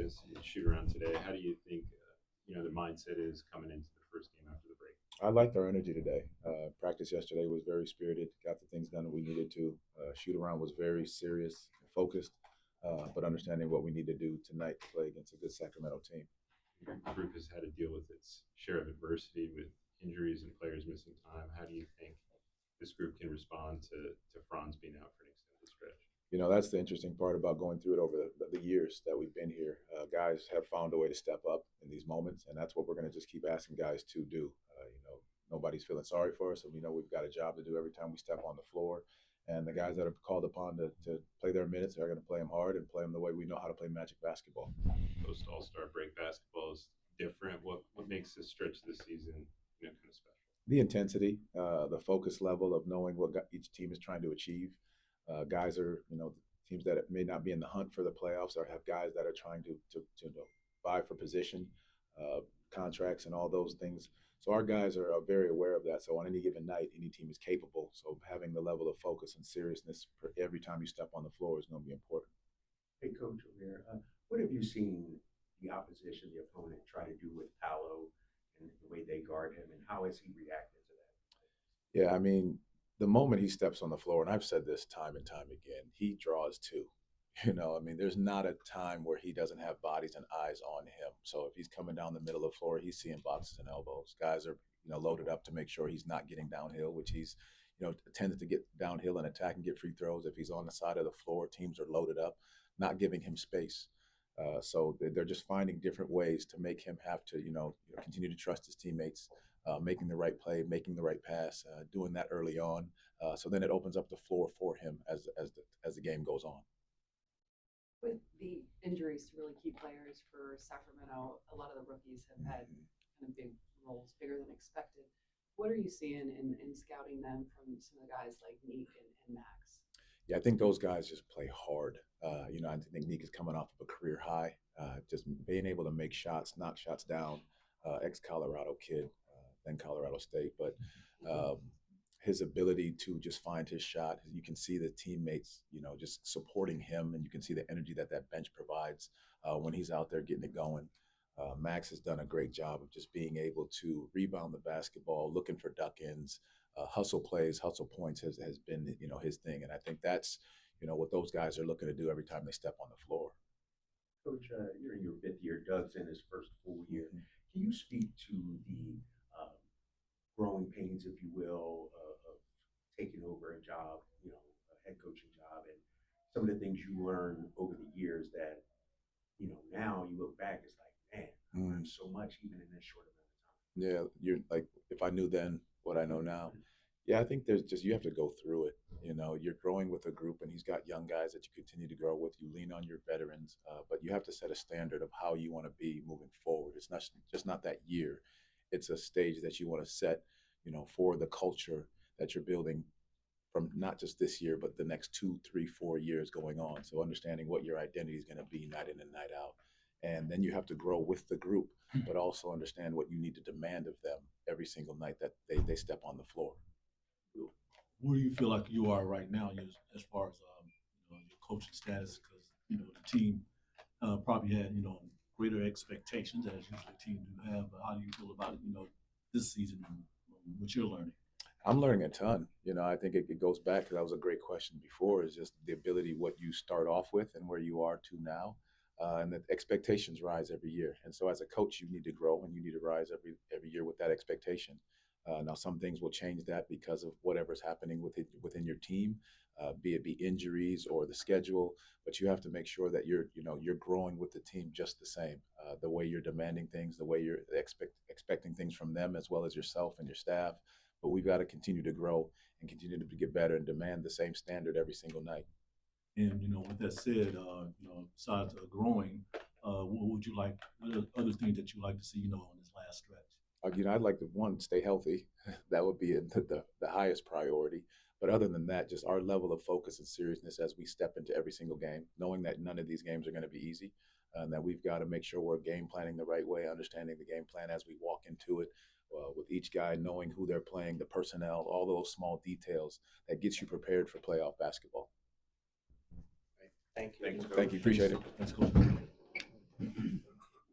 this shoot around today. How do you think the mindset is coming into the first game after the break? I liked our energy today. Practice yesterday was very spirited. Got the things done that we needed to. Shoot around was very serious, and focused, but understanding what we need to do tonight to play against a good Sacramento team. Your group has had to deal with its share of adversity with injuries and players missing time. How do you think this group can respond to Franz being out for an extended stretch? That's the interesting part about going through it over the years that we've been here. Guys have found a way to step up in these moments, and that's what we're going to just keep asking guys to do. Nobody's feeling sorry for us, and we know we've got a job to do every time we step on the floor. And the guys that are called upon to play their minutes are going to play them hard and play them the way we know how to play Magic basketball. Post All-Star break basketball is different. What makes this stretch of the season kind of special? The intensity, the focus level of knowing what each team is trying to achieve. Guys are, teams that may not be in the hunt for the playoffs or have guys that are trying to vie for position, contracts, and all those things. So our guys are very aware of that. So on any given night, any team is capable. So having the level of focus and seriousness for every time you step on the floor is going to be important. Hey, Coach O'Meara, what have you seen the opposition, the opponent, try to do with Paolo and the way they guard him, and how has he reacted to that? Yeah, I mean, the moment he steps on the floor, and I've said this time and time again, he draws two. There's not a time where he doesn't have bodies and eyes on him. So if he's coming down the middle of the floor, he's seeing boxes and elbows. Guys are, loaded up to make sure he's not getting downhill, which he's, tended to get downhill and attack and get free throws. If he's on the side of the floor, teams are loaded up, not giving him space. So they're just finding different ways to make him have to, continue to trust his teammates, making the right play, making the right pass, doing that early on. So then it opens up the floor for him as the game goes on. With the injuries to really key players for Sacramento, a lot of the rookies have had kind of big roles, bigger than expected. What are you seeing in scouting them from some of the guys like Neek and Max? Yeah, I think those guys just play hard. I think Neek is coming off of a career high, just being able to make shots, knock shots down, ex-Colorado kid, then Colorado State. But his ability to just find his shot, you can see the teammates, just supporting him, and you can see the energy that bench provides when he's out there getting it going. Max has done a great job of just being able to rebound the basketball, looking for duck-ins, hustle plays, hustle points has been, his thing. And I think that's, what those guys are looking to do every time they step on the floor. Coach, you're in your fifth year. Doug's in his first full year. Can you speak to the growing pains, if you will, of taking over a job, a head coaching job, and some of the things you learned over the years that, now you look back, it's like, man, I learned so much even in this short amount of time. Yeah, you're like, if I knew then what I know now. Yeah, I think you have to go through it. You're growing with a group, and he's got young guys that you continue to grow with. You lean on your veterans, but you have to set a standard of how you want to be moving forward. It's not that year. It's a stage that you want to set, for the culture that you're building from not just this year, but the next 2, 3, 4 years going on. So understanding what your identity is going to be night in and night out. And then you have to grow with the group, but also understand what you need to demand of them every single night that they step on the floor. Where do you feel like you are right now as far as your coaching status? Because the team probably had greater expectations, as usually teams do have. But how do you feel about it? This season and what you're learning. I'm learning a ton. I think it goes back, because that was a great question before, is just the ability, what you start off with and where you are to now. And the expectations rise every year. And so as a coach, you need to grow and you need to rise every year with that expectation. Now, some things will change that because of whatever's happening within your team, be it injuries or the schedule. But you have to make sure that you're growing with the team just the same. The way you're demanding things, the way you're expecting things from them, as well as yourself and your staff. But we've got to continue to grow and continue to get better and demand the same standard every single night. And with that said, besides growing, what would you like? What are other things that you like to see, in this last stretch? I'd like to, stay healthy. That would be the highest priority. But other than that, just our level of focus and seriousness as we step into every single game, knowing that none of these games are going to be easy, and that we've got to make sure we're game planning the right way, understanding the game plan as we walk into it, with each guy knowing who they're playing, the personnel, all those small details that gets you prepared for playoff basketball. Thank you. Thanks, Coach. Thank you. Appreciate it. That's cool.